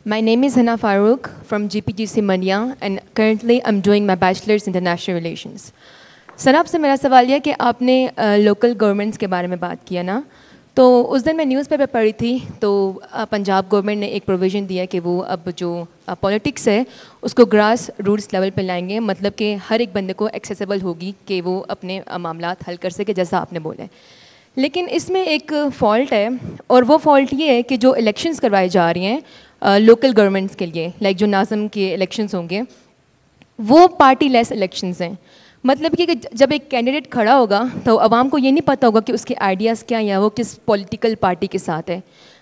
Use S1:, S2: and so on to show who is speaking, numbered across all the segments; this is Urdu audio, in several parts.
S1: My name is Hana Farooq from GPGC Manya and currently I'm doing my bachelor's in international relations. سر آپ سے میرا سوال یہ ہے کہ آپ نے لوکل گورنمنٹس کے بارے میں بات کیا نا, تو اس دن میں نیوز پیپر پڑھی تھی تو پنجاب گورنمنٹ نے ایک پروویژن دیا کہ وہ اب جو پولیٹکس ہے اس کو گراس روٹس لیول پہ لائیں گے, مطلب کہ ہر ایک بندے کو ایکسیسیبل ہوگی کہ وہ اپنے معاملات حل کر سکے جیسا آپ نے بولے. لیکن اس میں ایک فالٹ ہے, اور وہ فالٹ یہ ہے کہ جو الیکشنز کروائے جا رہی ہیں لوکل گورنمنٹس کے لیے, لائک جو ناظم کے الیکشنز ہوں گے, وہ پارٹی لیس الیکشنز ہیں. مطلب کہ جب ایک کینڈیڈیٹ کھڑا ہوگا تو عوام کو یہ نہیں پتہ ہوگا کہ اس کے آئیڈیاز کیا ہیں یا وہ کس پولیٹیکل پارٹی کے ساتھ ہے,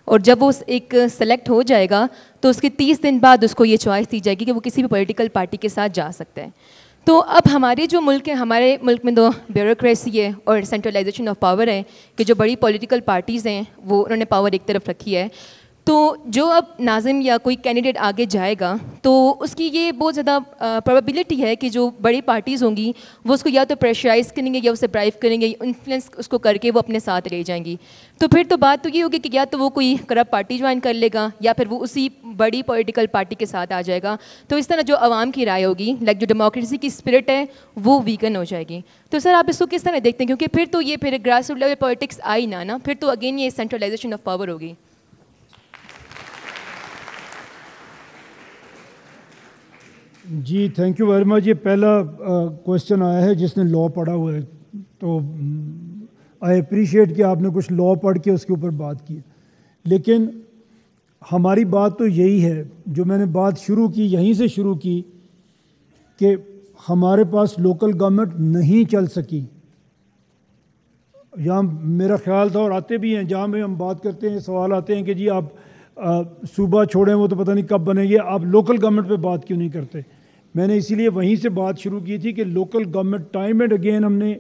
S1: اور جب وہ ایک سلیکٹ ہو جائے گا تو اس کے 30 دن بعد اس کو یہ چوائس دی جائے گی کہ وہ کسی بھی پولیٹیکل پارٹی کے ساتھ جا سکتا ہے. تو اب ہمارے جو ملک ہے, ہمارے ملک میں 2 بیوروکریسی ہے اور سینٹرلائزیشن آف پاور ہے کہ جو بڑی پولیٹیکل پارٹیز ہیں وہ انہوں نے پاور ایک طرف رکھی ہے. تو جو اب ناظم یا کوئی کینڈیڈیٹ آگے جائے گا تو اس کی یہ بہت زیادہ پروبیبلٹی ہے کہ جو بڑی پارٹیز ہوں گی وہ اس کو یا تو پریشرائز کریں گے یا اسے برائیو کریں گے, انفلوئنس اس کو کر کے وہ اپنے ساتھ لے جائیں گی. تو پھر تو بات تو یہ ہوگی کہ یا تو وہ کوئی کرپٹ پارٹی جوائن کر لے گا یا پھر وہ اسی بڑی پولیٹیکل پارٹی کے ساتھ آ جائے گا. تو اس طرح جو عوام کی رائے ہوگی, لائک جو ڈیموکریسی کی اسپرٹ ہے وہ ویکن ہو جائے گی. تو سر آپ اس کو کس طرح دیکھتے ہیں, کیونکہ پھر تو یہ پھر گراس روٹ لیول پالیٹکس آئی نا, پھر تو اگین یہ سینٹرلائزیشن آف پاور ہوگی.
S2: جی تھینک یو ویری مچ. یہ پہلا کویشچن آیا ہے جس نے لاء پڑھا ہوا ہے, تو آئی اپریشیٹ کہ آپ نے کچھ لاء پڑھ کے اس کے اوپر بات کی. لیکن ہماری بات تو یہی ہے, جو میں نے بات شروع کی یہیں سے شروع کی کہ ہمارے پاس لوکل گورنمنٹ نہیں چل سکی. یہاں میرا خیال تھا, اور آتے بھی ہیں جہاں میں ہم بات کرتے ہیں, سوال آتے ہیں کہ جی آپ صوبہ چھوڑیں وہ تو پتہ نہیں کب بنے گے, آپ لوکل گورنمنٹ پہ بات کیوں نہیں کرتے. میں نے اسی لیے وہیں سے بات شروع کی تھی کہ local government time and again ہم نے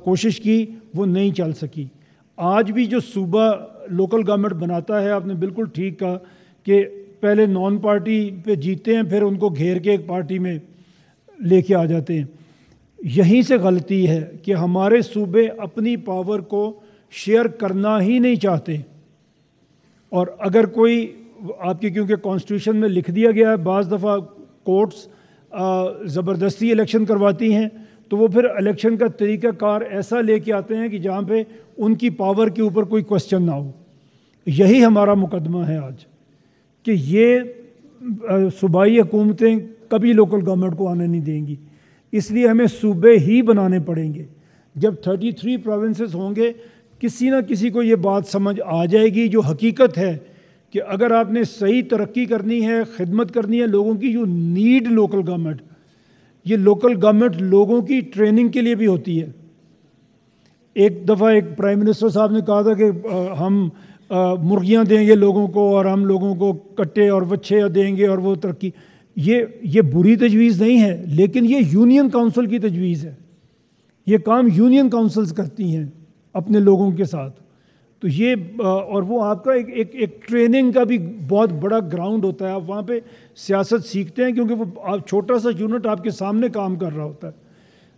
S2: کوشش کی, وہ نہیں چل سکی. آج بھی جو صوبہ لوکل گورنمنٹ بناتا ہے, آپ نے بالکل ٹھیک کہا کہ پہلے نان پارٹی پہ جیتے ہیں, پھر ان کو گھیر کے ایک پارٹی میں لے کے آ جاتے ہیں. یہیں سے غلطی ہے کہ ہمارے صوبے اپنی پاور کو شیئر کرنا ہی نہیں چاہتے. اور اگر کوئی آپ کی, کیونکہ کانسٹیٹیوشن میں لکھ دیا گیا ہے, بعض دفعہ کورٹس زبردستی الیکشن کرواتی ہیں, تو وہ پھر الیکشن کا طریقہ کار ایسا لے کے آتے ہیں کہ جہاں پہ ان کی پاور کے اوپر کوئی کوسچن نہ ہو. یہی ہمارا مقدمہ ہے آج کہ یہ صوبائی حکومتیں کبھی لوکل گورنمنٹ کو آنے نہیں دیں گی. اس لیے ہمیں صوبے ہی بنانے پڑیں گے. جب 33 پروونسز ہوں گے, کسی نہ کسی کو یہ بات سمجھ آ جائے گی جو حقیقت ہے کہ اگر آپ نے صحیح ترقی کرنی ہے, خدمت کرنی ہے لوگوں کی, یو نیڈ لوکل گورنمنٹ. یہ لوکل گورنمنٹ لوگوں کی ٹریننگ کے لیے بھی ہوتی ہے. ایک دفعہ ایک پرائم منسٹر صاحب نے کہا تھا کہ ہم مرغیاں دیں گے لوگوں کو اور ہم لوگوں کو کٹے اور وچھے دیں گے اور وہ ترقی. یہ بری تجویز نہیں ہے, لیکن یہ یونین کونسل کی تجویز ہے. یہ کام یونین کونسلز کرتی ہیں اپنے لوگوں کے ساتھ. تو یہ اور وہ آپ کا ایک ٹریننگ کا بھی بہت بڑا گراؤنڈ ہوتا ہے. آپ وہاں پہ سیاست سیکھتے ہیں کیونکہ وہ چھوٹا سا یونٹ آپ کے سامنے کام کر رہا ہوتا ہے.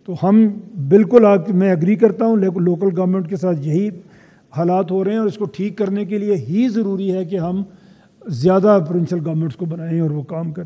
S2: تو ہم بالکل میں ایگری کرتا ہوں, لوکل گورنمنٹ کے ساتھ یہی حالات ہو رہے ہیں, اور اس کو ٹھیک کرنے کے لیے ہی ضروری ہے کہ ہم زیادہ پروونشل گورنمنٹس کو بنائیں اور وہ کام کریں.